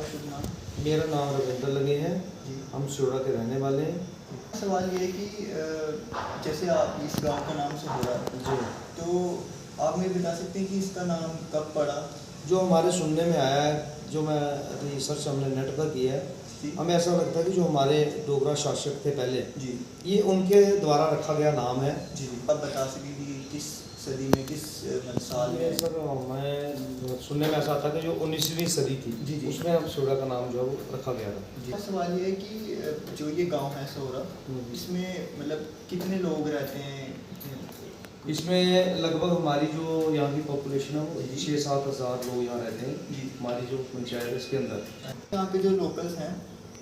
आपका शुभ नाम? मेरा नाम रविंद्र लगे है जी। हम सोडा के रहने वाले हैं। सवाल ये है कि जैसे आप इस गांव का नाम सोहरा है, जी, तो आप मुझे बता सकते हैं कि इसका नाम कब पड़ा? जो हमारे सुनने में आया है, जो मैं रिसर्च हमने नेट पर किया है, जी हमें ऐसा लगता है कि जो हमारे डोगरा शासक थे पहले, जी ये उनके द्वारा रखा गया नाम है। जी आप बता सकें कि किस सदी में, किस साल ये में? सर मैं सुनने में ऐसा था कि जो 19वीं सदी थी, जी, जी। उसमें हम सोडा का नाम जो है वो रखा गया था। जी सवाल ये है कि जो ये गांव है सोहरा, इसमें मतलब कितने लोग रहते हैं? इसमें लगभग हमारी जो यहाँ की पॉपुलेशन है वो जी। 6-7 हज़ार लोग यहाँ रहते हैं। जी। हमारी जो पंचायत है इसके अंदर। यहाँ पे जो लोकल्स हैं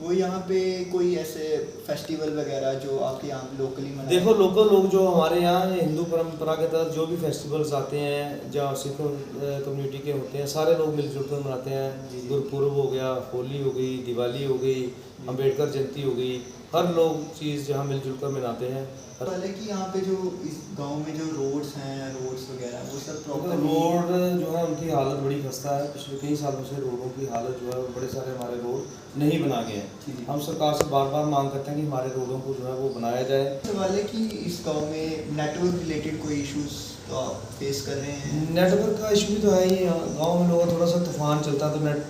वो यहाँ पे कोई ऐसे फेस्टिवल वगैरह जो आपके यहाँ लोकली मनाए? देखो, लोकल लोग जो हमारे यहाँ हिंदू परंपरा के तहत जो भी फेस्टिवल्स आते हैं, जहाँ सिख कम्युनिटी के होते हैं, सारे लोग मिलजुल कर मनाते हैं। जी। गुरपुरब हो गया, होली हो गई, दिवाली हो गई, अम्बेडकर जयंती हो गई, हर लोग चीज़ जहाँ मिलजुल कर मनाते हैं। पहले कि यहाँ पे जो इस गांव में जो रोड्स वगैरह वो सब प्रॉपर रोड जो है उनकी हालत बड़ी खस्ता है। पिछले कई सालों से रोडों की हालत जो है वो बड़े सारे हमारे रोड नहीं बना गए हैं। हम सरकार से बार बार मांग करते हैं कि हमारे रोडों को जो है वो बनाया जाए। सवाल है कि इस गांव में नेटवर्क रिलेटेड कोई इश्यूज तो आप फेस कर रहे हैं? नेटवर्क का इशू भी तो है ही। गाँव में लोग थोड़ा सा तूफान चलता है तो नेट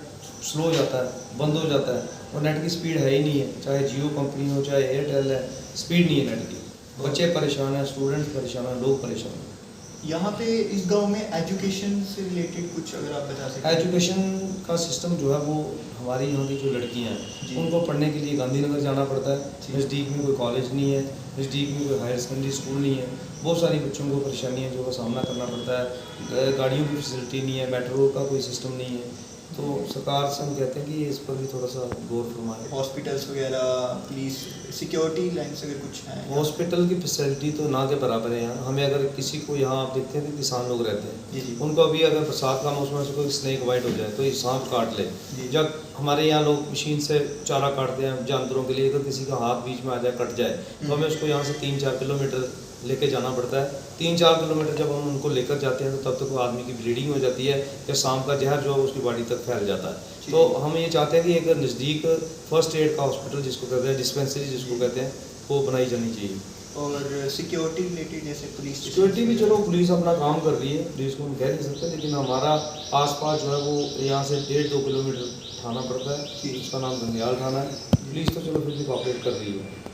स्लो हो जाता है, बंद हो जाता है, और नेट की स्पीड है ही नहीं है। चाहे जियो कंपनी हो, चाहे एयरटेल है, स्पीड नहीं है नेट की। बच्चे परेशान हैं, स्टूडेंट्स परेशान हैं, लोग परेशान हैं। यहाँ पे इस गांव में एजुकेशन से रिलेटेड कुछ अगर आप बता सकें? एजुकेशन का सिस्टम जो है वो हमारी यहाँ की जो लड़कियाँ जी। हैं उनको पढ़ने के लिए गांधीनगर जाना पड़ता है। नज़दीक में कोई कॉलेज नहीं है, नज़दीक में कोई हायर सेकेंडरी स्कूल नहीं है। बहुत सारी बच्चों को परेशानियाँ जो का सामना करना पड़ता है। गाड़ियों की फैसिलिटी नहीं है, मेट्रो का कोई सिस्टम नहीं है। तो सरकार से हम कहते हैं कि इस पर भी थोड़ा सा गौर फरमाएं। हॉस्पिटल्स वगैरह, पुलिस, सिक्योरिटी लाइन्स अगर कुछ हैं? हॉस्पिटल की फैसिलिटी तो ना के बराबर है यहाँ। हमें अगर किसी को यहाँ आप देखते हैं कि किसान लोग रहते हैं, जी जी उनको अभी अगर बरसात का मौसम से कोई स्नेक बाइट हो जाए तो ये सांप काट ले। जी। जब हमारे यहाँ लोग मशीन से चारा काटते हैं जानवरों के लिए, तो किसी का हाथ बीच में आ जाए, कट जाए, तो हमें उसको यहाँ से 3-4 किलोमीटर लेके जाना पड़ता है। 3-4 किलोमीटर जब हम उनको लेकर जाते हैं तो तब तक वो आदमी की ब्लीडिंग हो जाती है या सांप का जहर जो है उसकी बॉडी तक फैल जाता है। तो हम ये चाहते हैं कि एक नज़दीक फर्स्ट एड का हॉस्पिटल जिसको कहते हैं, डिस्पेंसरी जिसको कहते हैं, वो बनाई जानी चाहिए। और सिक्योरिटी रिलेटेड जैसे पुलिस? सिक्योरिटी भी चलो पुलिस अपना काम कर रही है, पुलिस को हम कह नहीं सकते, लेकिन हमारा आसपास जो है वो यहाँ से 1.5-2 किलोमीटर थाना पड़ता है। उसका नाम गंग्याल थाना है। पुलिस तो चलो फिर भी कॉपरेट कर रही है।